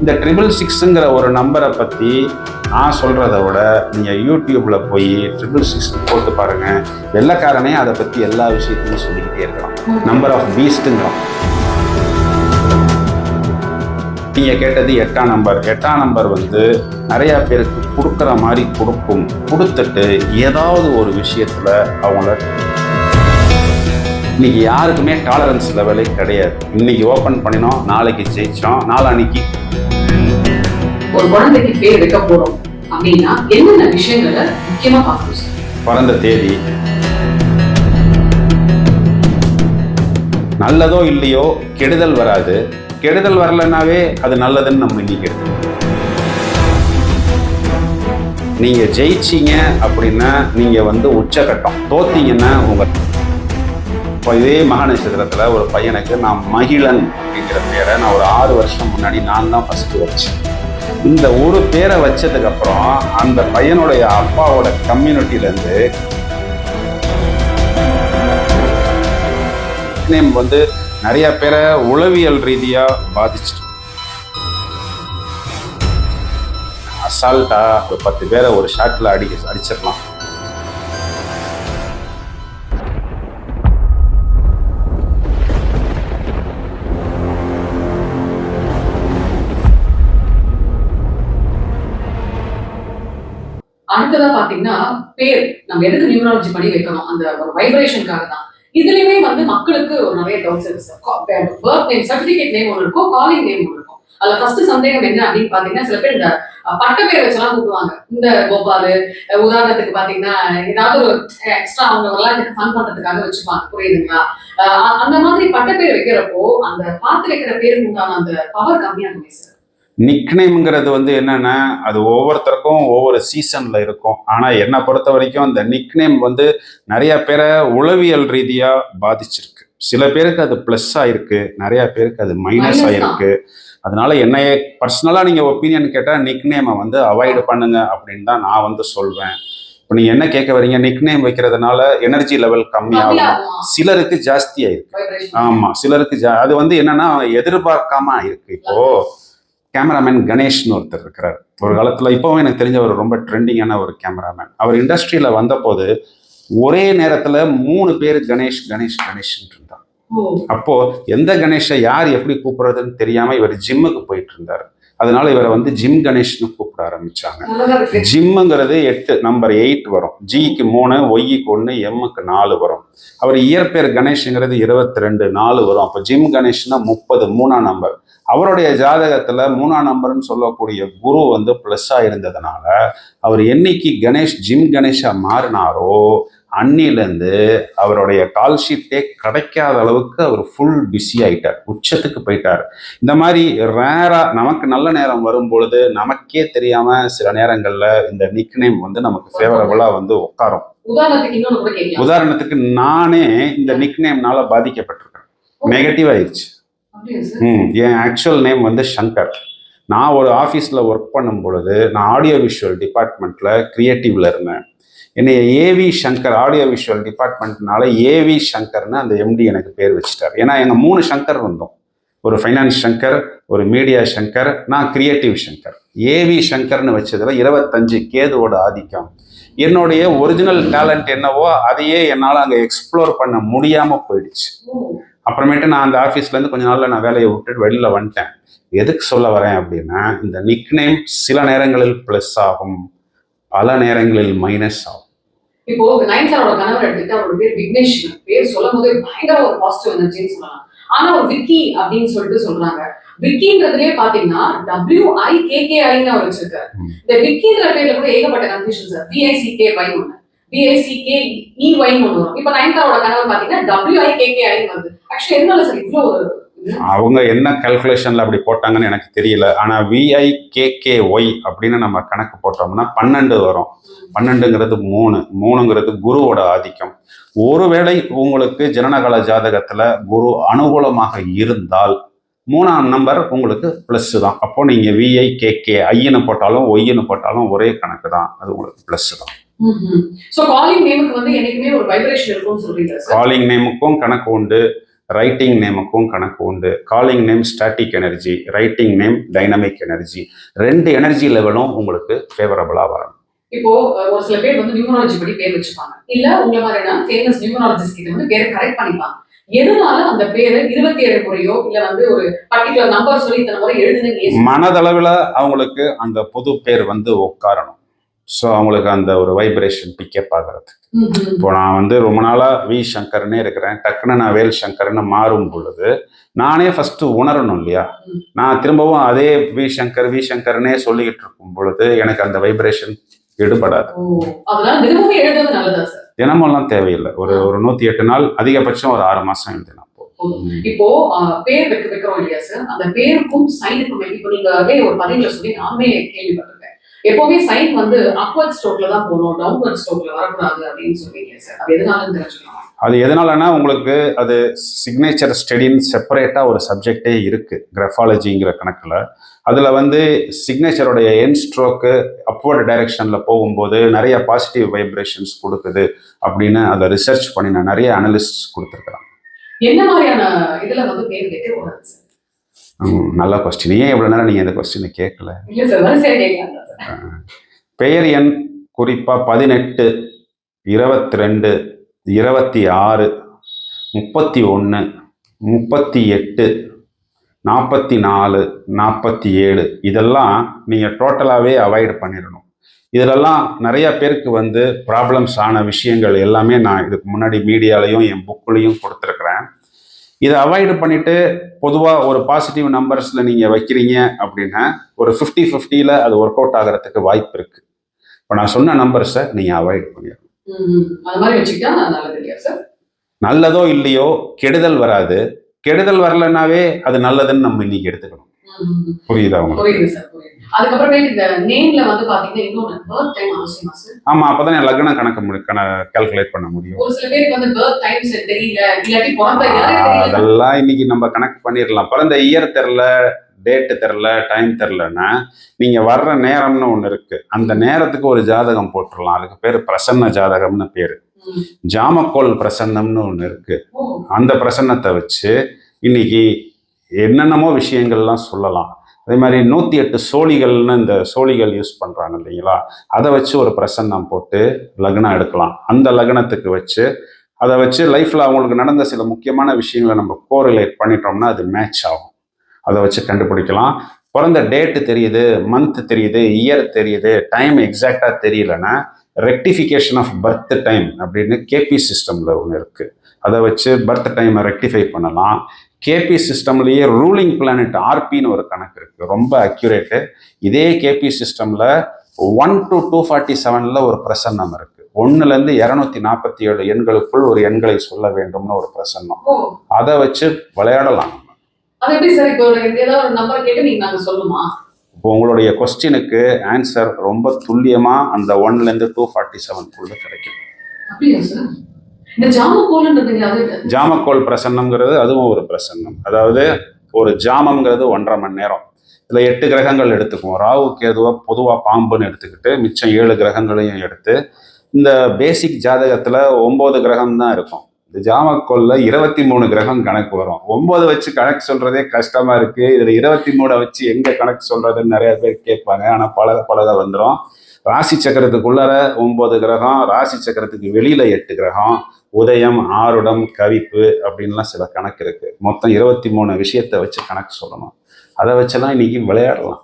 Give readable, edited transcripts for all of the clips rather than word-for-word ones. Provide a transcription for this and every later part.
இந்த 666ங்கிற ஒரு நம்பரை பற்றி நான் சொல்கிறத விட நீங்கள் யூடியூப்பில் போய் 666 போட்டு பாருங்கள். வெள்ளைக்காரனே அதை பற்றி எல்லா விஷயத்தையும் சொல்லிக்கிட்டே இருக்கலாம். நம்பர் ஆஃப் பீஸ்ட்டுங்கிறோம். நீங்கள் கேட்டது 8ஆம் நம்பர். 8ஆம் நம்பர் வந்து நிறையா பேருக்கு கொடுக்குற மாதிரி கொடுத்துட்டு ஏதாவது ஒரு விஷயத்தில் அவங்கள இன்னைக்கு யாருக்குமே டாலரன்ஸ் லெவலே கிடையாது. இன்னைக்கு ஓப்பன் பண்ணினோம், நாளைக்கு ஜெயிச்சோம், நாளான்னைக்கு ஒரு குழந்தைக்கு பேர் வைக்க போறோம் அப்படின்னா என்னென்ன விஷயங்களை முக்கியமா பார்க்கணும்? பிறந்த தேதி, நல்லதோ இல்லையோ கெடுதல் வராது. கெடுதல் வரலன்னாவே அது நல்லதுன்னு நம்ம எண்ணிக்கிறது. நீங்க ஜெயிச்சீங்க அப்படின்னா நீங்க வந்து உச்சகட்டம், தோத்தீங்கன்னா உங்க இதே மக நட்சத்திரத்துல ஒரு பையனுக்கு நான் மகிழன் அப்படிங்கிற பேரை நான் ஒரு 6 வருஷம் முன்னாடி நான் தான் ஃபர்ஸ்ட் வச்சேன். இந்த ஒரு பேரை வச்சதுக்கு அப்புறம் அந்த பையனுடைய அப்பாவோட கம்யூனிட்டியிலேருந்து நேம் வந்து நிறைய பேரை உளவியல் ரீதியா பாதிச்சிட்டு அசால்ட்டா ஒரு 10 பேரை ஒரு ஷாட்ல அடிச்சிடலாம். அடுத்ததா பாத்தீங்கன்னா பேர் நம்ம எதுக்கு நியூமராலஜி பண்ணி வைக்கணும்? அந்த ஒரு வைப்ரேஷனுக்காக தான். இதுலயுமே வந்து மக்களுக்கு ஒரு நிறைய டவுட்ஸ் இருக்கு. பர்த் நேம், சர்டிபிகேட் நேம் ஒன்று இருக்கும், காலிங் நேம் ஒன்று இருக்கும். அதுல ஃபர்ஸ்ட் சந்தேகம் என்ன அப்படின்னு பாத்தீங்கன்னா, சில பேர் இந்த பட்ட பேர் வச்செல்லாம் கூப்பிடுவாங்க. இந்த கோபாலு உதாரணத்துக்கு பாத்தீங்கன்னா ஏதாவது ஒரு எக்ஸ்ட்ரா அவங்க விளையாட்டுக்கு ஃபன் பண்றதுக்காக வச்சுப்பாங்க, புரியுதுங்களா? அந்த மாதிரி பட்ட பேர் வைக்கிறப்போ அந்த பார்த்து வைக்கிற பேருக்கு உண்டான அந்த பவர் கம்மியாகுமே சார். நிக்நேம்ங்கிறது வந்து என்னன்னா, அது ஒவ்வொருத்தருக்கும் ஒவ்வொரு சீசன்ல இருக்கும். ஆனா என்னை பொறுத்த வரைக்கும் அந்த நிக்நேம் வந்து நிறைய பேரை உளவியல் ரீதியா பாதிச்சிருக்கு. சில பேருக்கு அது பிளஸ் ஆயிருக்கு, நிறைய பேருக்கு அது மைனஸ் ஆயிருக்கு. அதனால என்னைய பர்சனலா நீங்க ஒப்பீனியன் கேட்டா நிக்நேமை வந்து அவாய்டு பண்ணுங்க அப்படின்னு தான் நான் வந்து சொல்வேன். இப்போ நீங்க என்ன கேட்க வரீங்க, நிக்நேம் வைக்கிறதுனால எனர்ஜி லெவல் கம்மியாகும், சிலருக்கு ஜாஸ்தி ஆயிருக்கு. ஆமா, சிலருக்கு அது வந்து என்னன்னா எதிர்பார்க்காம ஆயிருக்கு. இப்போ கேமராமேன் கணேஷ்னு ஒருத்தர் இருக்கிறார். ஒரு காலத்துல இப்பவும் எனக்கு தெரிஞ்ச ஒரு ரொம்ப ட்ரெண்டிங்கான ஒரு கேமராமேன். அவர் இண்டஸ்ட்ரியில வந்தபோது ஒரே நேரத்துல 3 பேர் கணேஷ் கணேஷ் கணேஷ் இருந்தார். அப்போ எந்த கணேஷை யார் எப்படி கூப்பிடுறதுன்னு தெரியாம இவர் ஜிம்முக்கு போயிட்டு இருந்தார். அதனால இவரை வந்து ஜிம் கணேஷ்னு கூப்பிட ஆரம்பிச்சாங்க. ஜிம்முங்கிறது 8 நம்பர் 8 வரும், ஜிக்கு 3, ஒய்க்கு 1, எம்முக்கு 4 வரும். அவர் இயற்பெயர் கணேஷ்ங்கிறது 22 4 வரும். அப்போ ஜிம் கணேஷ்னா 30 3ஆம் நம்பர். அவருடைய ஜாதகத்துல 3ஆம் நம்பர்னு சொல்லக்கூடிய குரு வந்து பிளஸ்ஸா இருந்ததுனால அவர் என்னைக்கு ஜிம் கணேஷா மாறினாரோ அன்னிலேருந்து அவருடைய கால் ஷீட்டே கிடைக்காத அளவுக்கு அவர் ஃபுல் பிஸி ஆயிட்டார், உச்சத்துக்கு போயிட்டார். இந்த மாதிரி ரேரா நமக்கு நல்ல நேரம் வரும் பொழுது நமக்கே தெரியாம சில நேரங்கள்ல இந்த நிக்நேம் வந்து நமக்கு ஃபேவரபிளா வந்து உட்காரும். உதாரணத்துக்கு நானே இந்த நிக்நேம்னால பாதிக்கப்பட்டிருக்கேன், நெகட்டிவ் ஆயிடுச்சு. என் ஆக்சுவல் நேம் வந்து சங்கர். நான் ஒரு ஆஃபீஸில் ஒர்க் பண்ணும் பொழுது நான் ஆடியோ விஷுவல் டிபார்ட்மெண்ட்டில் கிரியேட்டிவ்ல இருந்தேன். என்னைய AV Shankar, audio visual டிபார்ட்மெண்ட்னால AV சங்கர்னு அந்த எம்டி எனக்கு பேர் வச்சுட்டார். ஏன்னா எங்கள் 3 சங்கர் வந்தோம், ஒரு ஃபைனான்ஸ் சங்கர், ஒரு மீடியா சங்கர், நான் கிரியேட்டிவ் சங்கர். ஏவி சங்கர்னு வச்சதுல 25 கேதுவோட ஆதிக்கம். என்னுடைய ஒரிஜினல் டேலண்ட் என்னவோ அதையே என்னால் அங்கே எக்ஸ்ப்ளோர் பண்ண முடியாமல் போயிடுச்சு. அப்புறமேட்டு நான் அந்த ஆஃபீஸ்லேருந்து கொஞ்ச நாளில் நான் வேலையை விட்டுட்டு வெளியில் வந்துட்டேன். எதுக்கு சொல்ல வரேன் அப்படின்னா, இந்த நிக்நேம் சில நேரங்களில் ப்ளஸ் ஆகும், பல நேரங்களில் மைனஸ் ஆகும். இப்போ நயன்தாரோட கணவர் எடுத்துட்டு அவரோட பேர் விக்னேஷ். பேர் சொல்லும் போதே பயங்கர ஒரு பாசிட்டிவ் எனர்ஜின்னு சொல்லலாம். ஆனா ஒரு விக்கி அப்படின்னு சொல்லிட்டு சொல்றாங்க. விக்கின்றதுலயே பாத்தீங்கன்னா WIKKIன்னு அவர் வச்சிருக்காரு. இந்த விக்கின்ற பேர்ல கூட ஏகப்பட்ட கன்ஃபியூஷன் சார். BICKY ஒண்ணு, BICKEY ஒண்ணு வரும். இப்ப நயன்தாரோட கணவர் பாத்தீங்கன்னா WIKKI வருது. ஆக்சுவலி எதனால சார் இவ்வளவு ஒரு அவங்க என்ன கால்குலேஷன்ல அப்படி போட்டாங்கன்னு எனக்கு தெரியல. ஆனா VIKKY அப்படின்னு நம்ம கணக்கு போட்டோம்னா 12 வரும். 12ங்கிறது 3ங்கிறது குருவோட ஆதிக்கம். ஒருவேளை உங்களுக்கு ஜனனகால ஜாதகத்துல குரு அனுகூலமாக இருந்தால் 3ஆம் நம்பர் உங்களுக்கு பிளஸ் தான். அப்போ நீங்க VIKKIன்னு போட்டாலும் ஒய்ன்னு போட்டாலும் ஒரே கணக்கு தான், அது உங்களுக்கு பிளஸ் தான். சோ காலிங் நேமுக்கு வந்து என்னைக்குமே ஒரு வைப்ரேஷன் இருக்கும்னு சொல்றீங்க சார்? காலிங் நேமுக்கும் கணக்கு உண்டு, ரைட்டிங் நேமுக்கும் கணக்கு உண்டு. Calling name static energy, writing name dynamic energy. 2 energy லெவலும் உங்களுக்கு ஃபேவரபிளாக வரணும். இப்போ ஒரு சில பேர் வந்து நியூமராலஜி படி பேர் வச்சுப்பாங்க, இல்ல உங்களை மாதிரியான ஃபேமஸ் நியூமராலஜிஸ்ட் கிட்ட வந்து பேரை கரெக்ட் பண்ணிப்பாங்க. எதனால அந்த பேரு 27 முறையோ இல்ல வந்து ஒரு பர்டிகுலர் நம்பர் சொல்லி இத்தனை முறை எழுதுனீங்க? மனதளவில் அவங்களுக்கு அந்த புது பேர் வந்து உட்காரணும். ஸோ அவங்களுக்கு அந்த ஒரு வைப்ரேஷன் பிக்கப் ஆகிறது. இப்போ நான் வந்து ரொம்ப நாளாக வி சங்கர்னே இருக்கிறேன், டக்குன்னு நான் வேல் சங்கர்னு மாறும் பொழுது நானே ஃபஸ்ட்டு உணரணும் இல்லையா? நான் திரும்பவும் அதே வி சங்கர்னே சொல்லிக்கிட்டு இருக்கும் பொழுது எனக்கு அந்த வைப்ரேஷன் எடுபடாது. தினமெல்லாம் தேவையில்லை. ஒரு 108 நாள், அதிகபட்சம் ஒரு 6 மாசம் எழுதினா போதும். இப்போ பேர் வைக்கிறோம் இல்லையா சார், அந்த பேருக்கும் சைனுக்கும் இப்போ நீங்க ஒரு பதிவுல சொல்லி நாமே கேள்விப்பட்டிருக்கேன், எப்பவுமே சைன் வந்து அப்வர்ட் ஸ்ட்ரோக்ல தான் போகணும், டவுன்வர்ட் ஸ்ட்ரோக்ல வரக்கூடாது அப்படின்னு சொல்றீங்க சார். அது எதனால தெரிஞ்சுக்கலாம்? அது எதனாலனா உங்களுக்கு அது சிக்னேச்சர் ஸ்டடின்னு செப்பரேட்டாக ஒரு சப்ஜெக்டே இருக்குது கிராஃபாலஜிங்கிற கணக்கில். அதில் வந்து சிக்னேச்சருடைய என் ஸ்ட்ரோக்கு அப்வர்ட் டைரெக்ஷனில் போகும்போது நிறைய பாசிட்டிவ் வைப்ரேஷன்ஸ் கொடுக்குது அப்படின்னு அதை ரிசர்ச் பண்ணின நிறைய அனலிஸ்ட் கொடுத்துருக்குறாங்க. என்ன மாதிரியான இதில் வந்து பேர் வைக்கக்கூடாது சார்? நல்ல கொஸ்டின். ஏன் இவ்வளோ நேரம் நீங்கள் இந்த கொஸ்டினை கேட்கல? பெயர் எண் குறிப்பாக 18, 22, 26, 31, 38, 44, 47 இதெல்லாம் நீங்கள் டோட்டலாகவே அவாய்ட் பண்ணிடணும். இதிலெல்லாம் நிறைய பேருக்கு வந்து ப்ராப்ளம்ஸ் ஆன விஷயங்கள் எல்லாமே நான் இதுக்கு முன்னாடி மீடியாலையும் என் புக்குலையும் கொடுத்துருக்குறேன். இதை அவாய்டு பண்ணிவிட்டு பொதுவாக ஒரு பாசிட்டிவ் நம்பர்ஸில் நீங்கள் வைக்கிறீங்க அப்படின்னா ஒரு 50-50ல் அது ஒர்க் அவுட் ஆகிறதுக்கு வாய்ப்பு இருக்குது. இப்போ நான் சொன்ன நம்பர்ஸை நீங்கள் அவாய்ட் பண்ணிடணும். நல்லதோ இல்லையோ கெடுதல் வராது. கெடுதல் வரலன்னாவே அது நல்லதுன்னு நம்ம இன்னைக்கு எடுத்துக்கணும். புரியுதா உங்களுக்கு? ஆமா, அப்பதான் என் லக்னம் கால்குலேட் பண்ண முடியும். அதெல்லாம் இன்னைக்கு நம்ம கணக்கு பண்ணிடலாம். பிறந்த இயர் தெரியல, டேட்டு தெரில, டைம் தெரிலன்னா நீங்கள் வர்ற நேரம்னு ஒன்று இருக்குது, அந்த நேரத்துக்கு ஒரு ஜாதகம் போட்டுடலாம். அதுக்கு பேர் பிரசன்ன ஜாதகம்னு பேர். ஜாமக்கோல் பிரசன்னம்னு ஒன்று இருக்குது. அந்த பிரசன்னத்தை வச்சு இன்னைக்கு என்னென்னமோ விஷயங்கள்லாம் சொல்லலாம். அதே மாதிரி 108 சோழிகள்னு இந்த சோழிகள் யூஸ் பண்ணுறாங்க இல்லைங்களா, அதை வச்சு ஒரு பிரசன்னம் போட்டு லக்னம் எடுக்கலாம். அந்த லக்னத்துக்கு வச்சு அதை வச்சு லைஃப்பில் அவங்களுக்கு நடந்த சில முக்கியமான விஷயங்களை நம்ம கோரிலேட் பண்ணிட்டோம்னா அது மேட்ச் ஆகும். அதை வச்சு கண்டுபிடிக்கலாம். பிறந்த டேட்டு தெரியுது, மந்த் தெரியுது, இயர் தெரியுது, டைம் எக்ஸாக்டாக தெரியலன்னா ரெக்டிஃபிகேஷன் ஆஃப் பர்த் டைம் அப்படின்னு கேபி சிஸ்டமில் ஒன்று இருக்குது. அதை வச்சு பர்த் டைமை ரெக்டிஃபை பண்ணலாம். கேபி சிஸ்டம்லேயே ரூலிங் பிளானட் ஆர்பின்னு ஒரு கணக்கு இருக்குது, ரொம்ப அக்யூரேட்டு. இதே கேபி சிஸ்டமில் 1 to 247 ஒரு பிரசன்னம் இருக்குது. 1லேருந்து 247 எண்களுக்குள் ஒரு எண்களை சொல்ல வேண்டும்னு ஒரு பிரசன்னம். அதை வச்சு விளையாடலாம். இப்போ உங்களுடைய கொஸ்டினுக்கு ஆன்சர் ரொம்ப துல்லியமா அந்த 1லேருந்து 247 கிடைக்கும். ஜாமக்கோல் பிரசன்னம்ங்கிறது அதுவும் ஒரு பிரசன்னம். அதாவது ஒரு ஜாமம்ங்கிறது 1.5 மணி நேரம். இதுல 8 கிரகங்கள் எடுத்துக்குவோம். ராகு கேதுவா பொதுவா பாம்புன்னு எடுத்துக்கிட்டு மிச்சம் 7 கிரகங்களையும் எடுத்து இந்த பேசிக் ஜாதகத்துல 9 கிரகம் தான் இருக்கும். இந்த ஜாமக்கோல்ல 23 கிரகம் கணக்கு வரும். 9 வச்சு கணக்கு சொல்றதே கஷ்டமா இருக்கு, இதுல 23 வச்சு எங்க கணக்கு சொல்றதுன்னு நிறைய பேர் கேட்பாங்க. ஆனா பழக வந்துடும். ராசி சக்கரத்துக்குள்ளார 9 கிரகம், ராசி சக்கரத்துக்கு வெளியில 8 கிரகம், உதயம், ஆருடம், கவிப்பு அப்படின்லாம் சில கணக்கு இருக்கு. மொத்தம் 23 விஷயத்தை வச்சு கணக்கு சொல்லணும். அதை வச்செல்லாம் இன்னைக்கு விளையாடலாம்.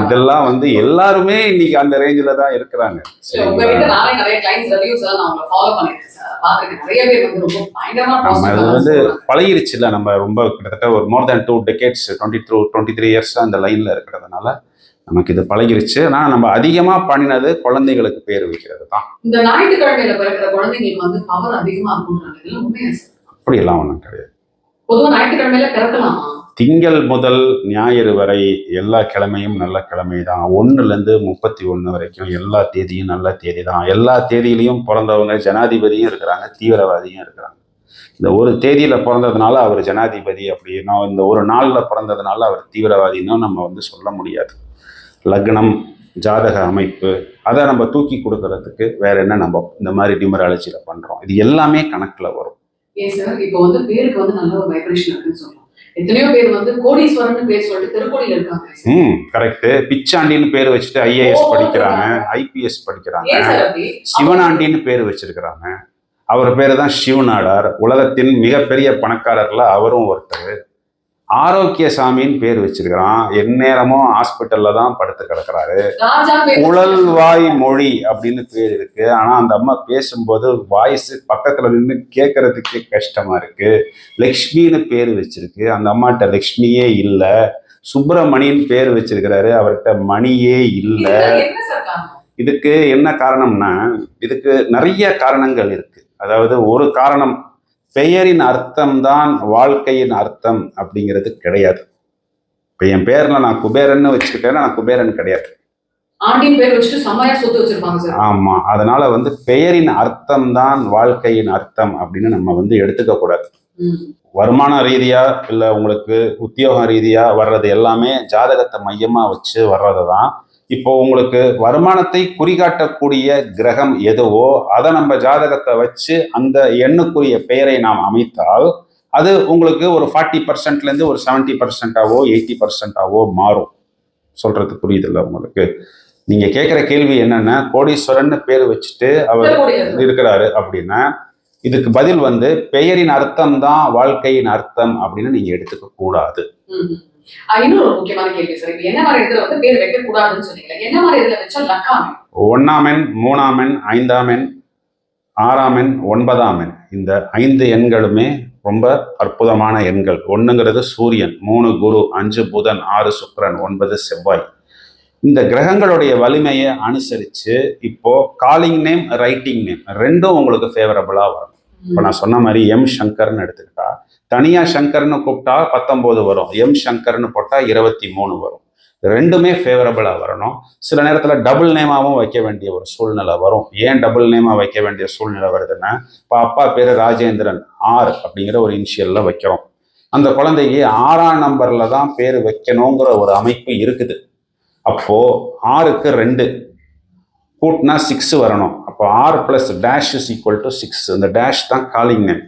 இதெல்லாம் வந்து எல்லாருமே இன்னைக்கு அந்த ரேஞ்சில தான் இருக்கிறாங்க. அது வந்து பழகிருச்சுல, நம்ம ரொம்ப கிட்டத்தட்ட ஒரு மோர் தேன் 2 decades 23 இயர்ஸ் அந்த லைன்ல இருக்கிறதுனால நமக்கு இது பழகிருச்சு. ஆனால் நம்ம அதிகமா பண்ணினது குழந்தைகளுக்கு பேர் வைக்கிறது தான். இந்த ஞாயிற்றுக்கிழமையில பிறக்கிற குழந்தைங்களுக்கு வந்து பவர் அதிகமா இருக்கும். அப்படியெல்லாம் ஒன்றும் கிடையாது. பொதுவாக ஞாயிற்றுக்கிழமையில பிறக்கலாமா? திங்கள் முதல் ஞாயிறு வரை எல்லா கிழமையும் நல்ல கிழமை தான். 1லேருந்து 31 வரைக்கும் எல்லா தேதியும் நல்ல தேதி தான். எல்லா தேதியிலையும் பிறந்தவங்க ஜனாதிபதியும் இருக்கிறாங்க, தீவிரவாதியும் இருக்கிறாங்க. இந்த ஒரு தேதியில பிறந்ததுனால அவர் ஜனாதிபதி அப்படின்னா, இந்த ஒரு நாள்ல பிறந்ததுனால அவர் தீவிரவாதின்னு நம்ம வந்து சொல்ல முடியாது. லக்னம், ஜாதக அமைப்பு, அதை நம்ம தூக்கி கொடுக்கறதுக்கு வேற என்ன நம்ம இந்த மாதிரி நியூமராலஜியில் பண்ணுறோம். இது எல்லாமே கணக்கில் வரும். ஏன் சார் இப்போ வந்து பேருக்கு வந்து நல்ல ஒரு வைப்ரேஷன் இருக்குன்னு சொல்றோம். எத்தனையோ பேர் வந்து கோடீஸ்வரன் பேர் சொல்லிட்டு திருக்கோடியில இருக்காங்க. கரெக்ட். பிச்சாண்டின்னு பேர் வச்சுட்டு ஐஏஎஸ் படிக்கிறாங்க, ஐபிஎஸ் படிக்கிறாங்க. ஏன் சார் அப்படி? சிவனாண்டின்னு பேர் வச்சிருக்கிறாங்க. அவர் பேரு தான் சிவநாடார். உலகத்தின் மிகப்பெரிய பணக்காரர்ல அவரும் ஒருத்தர். ஆரோக்கியசாமின்னு பேர் வச்சிருக்கிறான். எந்நேரமும் ஹாஸ்பிட்டல்ல தான் படுத்து கிடக்குறாரு. ராஜா பேர் குழல்வாய் மொழி அப்படின்னு பேர் இருக்கு. ஆனா அந்த அம்மா பேசும்போது வாய்ஸ் பக்கத்துல நின்று கேட்கறதுக்கே கஷ்டமா இருக்கு. லக்ஷ்மின்னு பேர் வச்சிருக்கு. அந்த அம்மாட்ட லக்ஷ்மியே இல்ல. சுப்பிரமணின்னு பேர் வச்சிருக்கிறாரு. அவர்கிட்ட மணியே இல்ல. என்ன சார் காரணம்? இதுக்கு என்ன காரணம்னா, இதுக்கு நிறைய காரணங்கள் இருக்கு. அதாவது ஒரு காரணம், பெயரின் அர்த்தம் தான் வாழ்க்கையின் அர்த்தம் அப்படிங்கிறது கிடையாது. இப்ப என் பேர்ல நான் குபேரன்னு வச்சுக்கிட்டேன்னா நான் குபேரன் கிடையாது. ஆண்டின் பேர் வச்சுட்டு செம்மையா சொத்து வச்சிருப்பாங்க சார். ஆமா, அதனால வந்து பெயரின் அர்த்தம் தான் வாழ்க்கையின் அர்த்தம் அப்படின்னு நம்ம வந்து எடுத்துக்க கூடாது. வருமான ரீதியா இல்ல உங்களுக்கு உத்தியோக ரீதியா வர்றது எல்லாமே ஜாதகத்தை மையமா வச்சு வர்றது தான். இப்போ உங்களுக்கு வருமானத்தை குறிகாட்டக்கூடிய கிரகம் எதுவோ அதை நம்ம ஜாதகத்தை வச்சு அந்த எண்ணுக்குரிய பெயரை நாம் அமைத்தால் அது உங்களுக்கு ஒரு 40%லேருந்து ஒரு 70%ஆவோ 80%ஆவோ மாறும். சொல்றது புரியுதுல்ல உங்களுக்கு? நீங்க கேட்குற கேள்வி என்னன்னா, கோடீஸ்வரன் பேர் வச்சுட்டு அவர் இருக்கிறாரு அப்படின்னா இதுக்கு பதில் வந்து பெயரின் அர்த்தம் தான் வாழ்க்கையின் அர்த்தம் அப்படின்னு நீங்க எடுத்துக்க கூடாது. இன்னொரு முக்கியமான கேள்வி சார், இப்ப என்ன மாதிரி இடத்துல வந்து பேர் வைக்க கூடாதுன்னு சொன்னீங்க, என்ன மாதிரி இதுல வச்சா லக்காமே? 1ஆம் எண், 3ஆம் எண், 5ஆம் எண், 6ஆம் எண், 9ஆம் எண், இந்த 5 எண்களுமே ரொம்ப அற்புதமான எண்கள். 1ங்கிறது சூரியன், 3 குரு, 5 புதன், 6 சுக்கிரன், 9 செவ்வாய். இந்த கிரகங்களுடைய வலிமையை அனுசரிச்சு இப்போ காலிங் நேம், ரைட்டிங் நேம் ரெண்டும் உங்களுக்கு ஃபேவரபிளா வரும். இப்போ நான் சொன்ன மாதிரி எம் சங்கர்னு எடுத்துக்கிட்டா, தனியா சங்கர்னு கூப்பிட்டா 19 வரும், எம் சங்கர்னு போட்டா 23 வரும். ரெண்டுமே ஃபேவரபிளா வரணும். சில நேரத்துல டபுள் நேமாவும் வைக்க வேண்டிய ஒரு சூழ்நிலை வரும். ஏன் டபுள் நேமா வைக்க வேண்டிய சூழ்நிலை வருதுன்னா, இப்போ அப்பா பேரு ராஜேந்திரன், ஆர் அப்படிங்கிற ஒரு இனிஷியல்ல வைக்கிறோம். அந்த குழந்தைக்கு 6ஆம் நம்பர்ல தான் பேர் வைக்கணுங்கிற ஒரு அமைப்பு இருக்குது. அப்போ 6க்கு 2 கூட்டினா 6 வரணும். அப்போ R + dash is equal to 6. இந்த டேஷ் தான் காலிங் நேம்.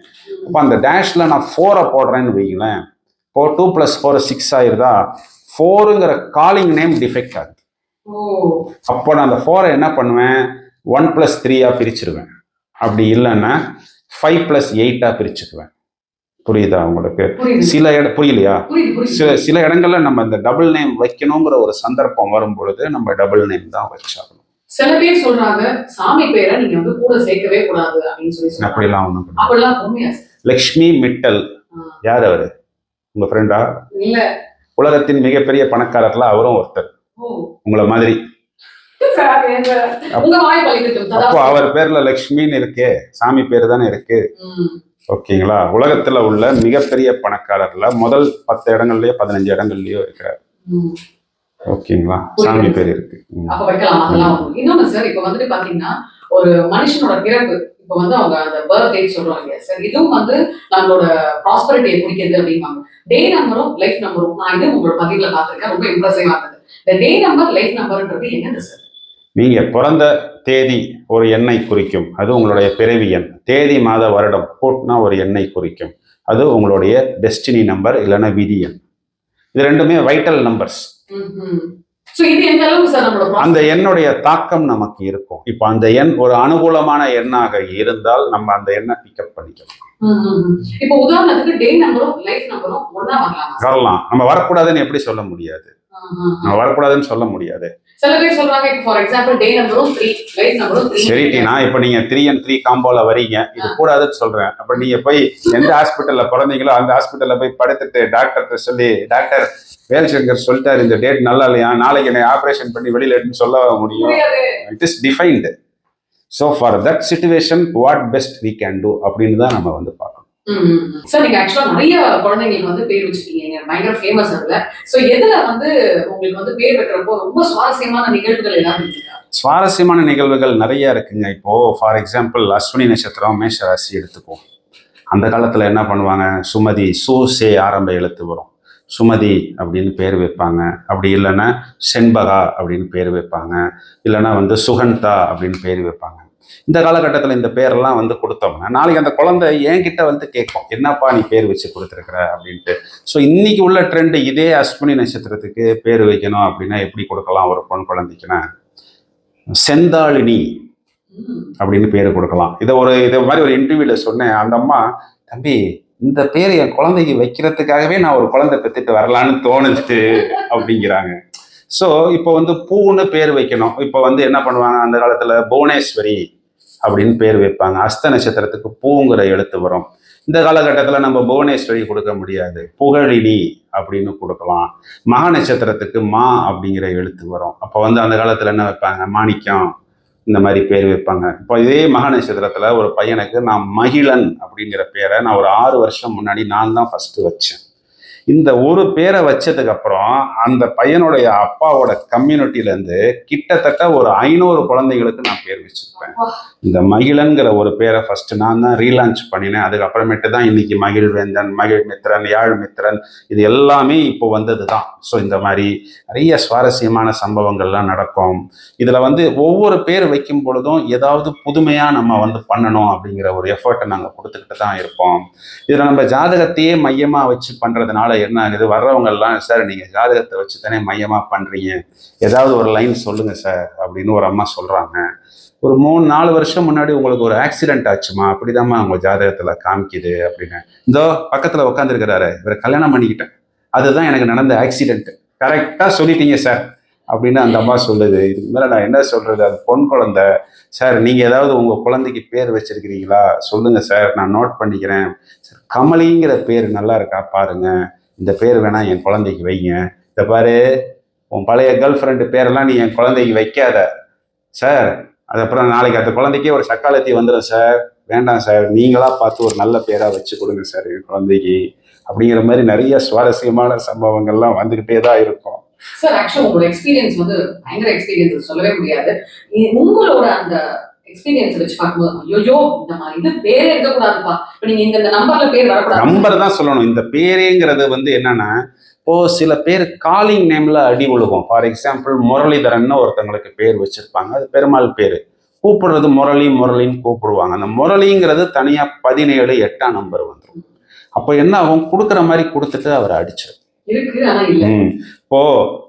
அப்போ அந்த டேஷ்ல நான் 4 போடுறேன்னு வைங்களேன். இப்போ 2 + 4 6 ஆயிருதா? 4ங்கிற காலிங் நேம் டிஃபெக்ட் ஆகுது. அப்போ நான் அந்த 4 என்ன பண்ணுவேன், 1 + 3 பிரிச்சிருவேன். அப்படி இல்லைன்னா 5 + 8 பிரிச்சுக்குவேன். புரியுதா உங்களுக்கு? சில புரியலையா? சில இடங்கள்ல நம்ம இந்த டபுள் நேம் வைக்கணுங்கிற ஒரு சந்தர்ப்பம் வரும் பொழுது நம்ம டபுள் நேம் தான் வச்சாகணும். சில பேர் சொல்றாங்க சாமி பேரை நீங்க வந்து கூட சேர்க்கவே கூடாது அப்படின்னு சொல்லி. அப்படிலாம் ஒண்ணும் அப்படிலாம் உண்மையா? லக்ஷ்மி மிட்டல் யார் அவரு? உங்க ஃப்ரெண்டா? இல்ல, உலகத்தின் மிகப்பெரிய பணக்காரர்ல அவரும் ஒருத்தர், உங்களை மாதிரி. அப்போ அவர் பேர்ல லக்ஷ்மின்னு இருக்கே, சாமி பேரு தானே இருக்கு. ஓகேங்களா? உலகத்துல உள்ள மிகப்பெரிய பணக்காரர்ல முதல் 10 இடங்கள்லயோ 15 இடங்கள்லயோ இருக்கிறார். ஓகேங்களா? சாமி பேர் இருக்கு. அப்ப வைக்கலாம், அதெல்லாம். இன்னொன்னு சார், இப்ப வந்துட்டு பாத்தீங்கன்னா ஒரு மனுஷனோட பிறப்பு, இப்ப வந்து அவங்க அந்த பர்த் டேட் சொல்றாங்க சார், இதுவும் வந்து நம்மளோட ப்ராஸ்பரிட்டியை குறிக்கிறது அப்படிம்பாங்க. டே நம்பரும் லைஃப் நம்பரும் நான் இது உங்களோட பதிவுல பார்த்திருக்கேன், ரொம்ப இம்ப்ரெசிவா இருந்தது. இந்த டே நம்பர் லைஃப் நம்பர்ன்றது என்னது சார்? நீங்க பிறந்த தேதி ஒரு எண்ணை குறிக்கும், அது உங்களுடைய பிறவி எண். தேதி மாத வருடம் கூட்டினா ஒரு எண்ணை குறிக்கும், அது உங்களுடைய டெஸ்டினி நம்பர் இல்லைன்னா விதி எண். இது ரெண்டுமே வைட்டல் நம்பர்ஸ். அந்த எண்ணுடைய தாக்கம் நமக்கு இருக்கும். இப்ப அந்த எண் ஒரு அனுகூலமான எண்ணாக இருந்தால் நம்ம அந்த எண்ணை பிக்கப் பண்ணிக்கலாம். இப்போ உதாரணத்துக்கு டே நம்பரும் லைஃப் நம்பரும் ஒண்ணா வரலாம். நம்ம வரக்கூடாதுன்னு எப்படி சொல்ல முடியாது? நம்ம வரக்கூடாதுன்னு சொல்ல முடியாது. சில பேர் சொல்றாங்க, ஃபார் எக்ஸாம்பிள் டே நம்பரும் 3, லைஃப் நம்பரும் 3. சரிட்டினா, இப்போ நீங்க 3 and 3 காம்போல வரீங்க, இது கூடாதுன்னு சொல்றேன். அப்ப நீங்க போய் எந்த ஹாஸ்பிட்டல்ல பிறந்தீங்களோ அந்த ஹாஸ்பிட்டல்ல போய் படுத்துட்டு டாக்டர்கிட்ட சொல்லி, டாக்டர் வேல்சங்கர் சொல்லிட்டாரு இந்த டேட் நல்லா இல்லையா, நாளைக்கு என்னை ஆபரேஷன் பண்ணி வெளியில எடுத்து சொல்ல முடியும்? It is defined. So for that situation what best we can do அப்படின்னு தான் நம்ம வந்து பார்க்கணும். சார், நீங்க ஆக்சுவலா நிறைய குழந்தைங்களுக்கு வந்து பேர் வச்சிருக்கீங்க, பயங்கர ஃபேமஸ் அதுல. சோ எதுல வந்து உங்களுக்கு வந்து பேர் வைக்கிறப்போ ரொம்ப சுவாரஸ்யமான நிகழ்வுகள் எல்லாம் இருக்கா? சுவாரஸ்யமான நிகழ்வுகள் நிறைய இருக்குங்க. இப்போ ஃபார் எக்ஸாம்பிள் அஸ்வினி நட்சத்திரம் மேஷ ராசி எடுத்துப்போம். அந்த காலத்துல என்ன பண்ணுவாங்க, சுமதி, சூசே ஆரம்ப எழுத்து வரும், சுமதி அப்படின்னு பேர் வைப்பாங்க. அப்படி இல்லைன்னா செண்பகா அப்படின்னு பேர் வைப்பாங்க. இல்லைன்னா வந்து சுகந்தா அப்படின்னு பேர் வைப்பாங்க. இந்த காலகட்டத்தில் இந்த பேரெல்லாம் வந்து கொடுத்தோம்னா நாளைக்கு அந்த குழந்தை என்கிட்ட வந்து கேட்கும், என்னப்பா நீ பேர் வச்சு கொடுத்துருக்குற அப்படின்ட்டு. ஸோ இன்னைக்கு உள்ள ட்ரெண்டு இதே அஸ்வினி நட்சத்திரத்துக்கு பேர் வைக்கணும் அப்படின்னா எப்படி கொடுக்கலாம் ஒரு பொன் குழந்தைக்குன்னா, செந்தாளினி அப்படின்னு பேர் கொடுக்கலாம். இதை மாதிரி ஒரு இன்டர்வியூல சொன்னேன். அந்த அம்மா, தம்பி இந்த பேர் என் குழந்தைக்கு வைக்கிறதுக்காகவே நான் ஒரு குழந்தை பெற்றுட்டு வரலான்னு தோணுது அப்படிங்கிறாங்க. ஸோ இப்போ வந்து பூன்னு பேர் வைக்கணும். இப்போ வந்து என்ன பண்ணுவாங்க, அந்த காலத்தில் புவனேஸ்வரி அப்படின்னு பேர் வைப்பாங்க. அஸ்த நட்சத்திரத்துக்கு பூங்கிற எழுத்து வரும். இந்த காலகட்டத்தில் நம்ம புவனேஸ்வரி கொடுக்க முடியாது, புகழினி அப்படின்னு கொடுக்கலாம். மக நட்சத்திரத்துக்கு மா அப்படிங்கிற எழுத்து வரும். அப்போ வந்து அந்த காலத்தில் என்ன வைப்பாங்க, மாணிக்கம் இந்த மாதிரி பேர் வைப்பாங்க. இப்போ இதே மக நட்சத்திரத்தில் ஒரு பையனுக்கு நான் மகிழன் அப்படிங்கிற பேரை நான் ஒரு 6 வருஷம் முன்னாடி நான் தான் ஃபஸ்ட்டு வச்சேன். இந்த ஒரு பேரை வச்சதுக்கு அப்புறம் அந்த பையனுடைய அப்பாவோட கம்யூனிட்டிலேருந்து கிட்டத்தட்ட ஒரு 500 குழந்தைகளுக்கு நான் பேர் வச்சிருப்பேன். இந்த மகிழன்கிற ஒரு பேரை ஃபர்ஸ்ட் நான் தான் ரீலான்ச் பண்ணினேன். அதுக்கப்புறமேட்டு தான் இன்னைக்கு மகிழ்வேந்தன், மகிழ் மித்திரன், யாழ் மித்திரன், இது எல்லாமே இப்போ வந்தது தான். ஸோ இந்த மாதிரி நிறைய சுவாரஸ்யமான சம்பவங்கள்லாம் நடக்கும். இதில் வந்து ஒவ்வொரு பேர் வைக்கும் பொழுதும் ஏதாவது புதுமையாக நம்ம வந்து பண்ணணும் அப்படிங்கிற ஒரு எஃபர்ட்டை நாங்கள் கொடுத்துக்கிட்டு தான் இருப்போம். இதில் நம்ம ஜாதகத்தையே மையமாக வச்சு பண்ணுறதுனால என்ன ஆகுது, வர்றவங்கெல்லாம், சார் நீங்கள் ஜாதகத்தை வச்சு தானே மையமாக பண்ணுறீங்க, ஏதாவது ஒரு லைன் சொல்லுங்கள் சார் அப்படின்னு ஒரு அம்மா சொல்கிறாங்க. ஒரு 3-4 வருஷம் முன்னாடி உங்களுக்கு ஒரு ஆக்சிடென்ட் ஆச்சுமா, அப்படிதாம்மா உங்கள் ஜாதகத்தில் காமிக்குது அப்படின்னு. இந்த பக்கத்தில் உட்காந்துருக்கிறாரு, இவரை கல்யாணம் பண்ணிக்கிட்டேன், அதுதான் எனக்கு நடந்த ஆக்சிடென்ட், கரெக்டாக சொல்லிட்டீங்க சார் அப்படின்னு அந்த அம்மா சொல்லுது. இதுக்கு மேலே நான் என்ன சொல்கிறது, அது பொன் குழந்தை சார், நீங்கள் ஏதாவது உங்கள் குழந்தைக்கு பேர் வச்சிருக்கிறீங்களா சொல்லுங்கள் சார், நான் நோட் பண்ணிக்கிறேன் சார். கமலிங்கிற பேர் நல்லா இருக்கா பாருங்க, இந்த பேர் வேணா என் குழந்தைக்கு வைங்க. இந்த பாரு, உன் பழைய கேர்ள் ஃப்ரெண்டு பேரெல்லாம் நீ என் குழந்தைக்கு வைக்காத சார், அதுக்கப்புறம் நாளைக்கு அந்த குழந்தைக்கே ஒரு சக்காலத்தி வந்துடும் சார், வேண்டாம் சார், நீங்களா பார்த்து ஒரு நல்ல பேராக வச்சு கொடுங்க சார் என் குழந்தைக்கு அப்படிங்கிற மாதிரி நிறைய சுவாரஸ்யமான சம்பவங்கள்லாம் வந்துக்கிட்டே தான் இருக்கும். சார் ஆக்சுவலா உங்களோட எக்ஸ்பீரியன்ஸ் வந்து பயங்கர எக்ஸ்பீரியன்ஸ் சொல்லவே முடியாது. உங்களோட அந்த எக்ஸ்பீரியன்ஸ் வச்சு பார்க்கும்போது ஐயோ இந்த மாதிரி இது பேரே இருக்கக்கூடாதுப்பா, இப்போ நீங்க இந்த நம்பர்ல பேர் வரக்கூடாது, நம்பர் தான் சொல்லணும். இந்த பேரேங்கிறது வந்து என்னன்னா, இப்போ சில பேர் காலிங் நேம்ல அடி ஒழுகும். ஃபார் எக்ஸாம்பிள் முரளிதரன் ஒருத்தவங்களுக்கு பேர் வச்சிருப்பாங்க, அது பெருமாள் பேர், கூப்பிடுறது முரளி முரளின்னு கூப்பிடுவாங்க. அந்த முரளிங்கிறது தனியா 17 8ஆம் நம்பர் வந்துடும். அப்போ என்ன ஆகும், கொடுக்குற மாதிரி கொடுத்துட்டு அவரை அடிச்சிடும். இருக்கு ஆனா இல்ல. இப்போ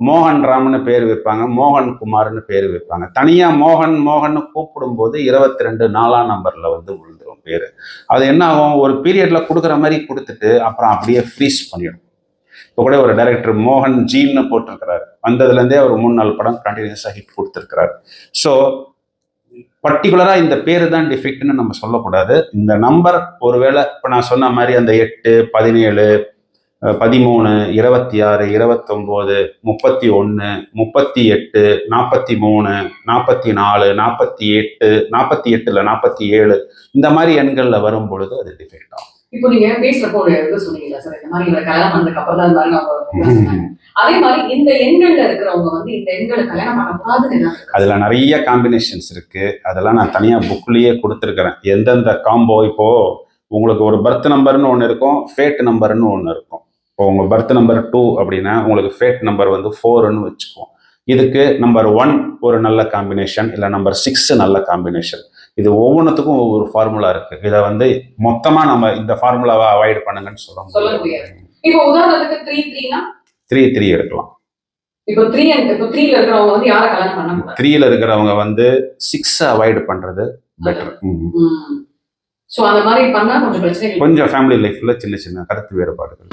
மோகன் ராம்னு பேர் வைப்பாங்க, மோகன் குமார்னு பேர் வைப்பாங்க. தனியா மோகன் மோகன் கூப்பிடும் போது 22 4ஆம் நம்பர்ல வந்து விழுந்துடும் பேரு. அது என்ன ஆகும், ஒரு பீரியட்ல கொடுக்குற மாதிரி கொடுத்துட்டு அப்புறம் அப்படியே ஃப்ரீஸ் பண்ணிடும். இப்போ கூட ஒரு டைரக்டர் மோகன் ஜீன்னு போட்டிருக்கிறாரு, வந்ததுலேருந்தே அவர் 3-4 படம் கண்டினியூஸாக ஹிட் கொடுத்துருக்கிறாரு. ஸோ பர்டிகுலராக இந்த பேர் தான் டிஃபெக்ட்னு நம்ம சொல்லக்கூடாது. இந்த நம்பர் ஒருவேளை இப்போ நான் சொன்ன மாதிரி அந்த 8 17 13 26 29 31 38 43 44 48 48 இல்லை 47 இந்த மாதிரி எண்கள்ல வரும் பொழுது அது டிஃபெக்ட் ஆகும். இப்போ நீங்க பேசுறப்போ ஒரு இது சொன்னீங்களா சார், இந்த மாதிரி இவரை கல்யாணம் பண்ணதுக்கு அப்புறம் தான் இருந்தாலும் அவங்க அதே மாதிரி இந்த எண்கள்ல இருக்கிறவங்க வந்து இந்த எண்களை கல்யாணம் பண்ணக்கூடாதுன்னு அதுல நிறைய காம்பினேஷன்ஸ் இருக்கு. அதெல்லாம் நான் தனியா புக்லயே கொடுத்துருக்கிறேன். எந்தெந்த காம்போ, இப்போ உங்களுக்கு ஒரு பர்த் நம்பர்னு ஒன்று இருக்கும், ஃபேட் நம்பர்னு ஒன்று இருக்கும். இப்போ உங்கள் பர்த் நம்பர் 2 அப்படின்னா உங்களுக்கு ஃபேட் நம்பர் வந்து 4ன்னு வச்சுக்குவோம். இதுக்கு நம்பர் 1 ஒரு நல்ல காம்பினேஷன், இல்லை நம்பர் 6 நல்ல காம்பினேஷன். இது ஒவ்வொன்றுத்துக்கும் ஒவ்வொரு ஃபார்முலா இருக்கு. இதை வந்து மொத்தமா நம்ம இந்த ஃபார்முலாவை அவாய்ட் பண்ணுங்கன்னு சொல்ல முடியாது. இப்போ உதாரணத்துக்கு 3-3னா 3-3 எடுக்கலாம். இப்போ 3ல இருக்கிறவங்க வந்து யாரை கல்யாணம் பண்ண முடியாது. 3ல இருக்கிறவங்க வந்து 6 அவாய்ட் பண்றது பெட்டர். சோ அந்த மாதிரி பண்ணா கொஞ்சம் பிரச்சனை, கொஞ்சம் ஃபேமிலி லைஃப்ல சின்ன சின்ன கருத்து வேறுபாடுகள்.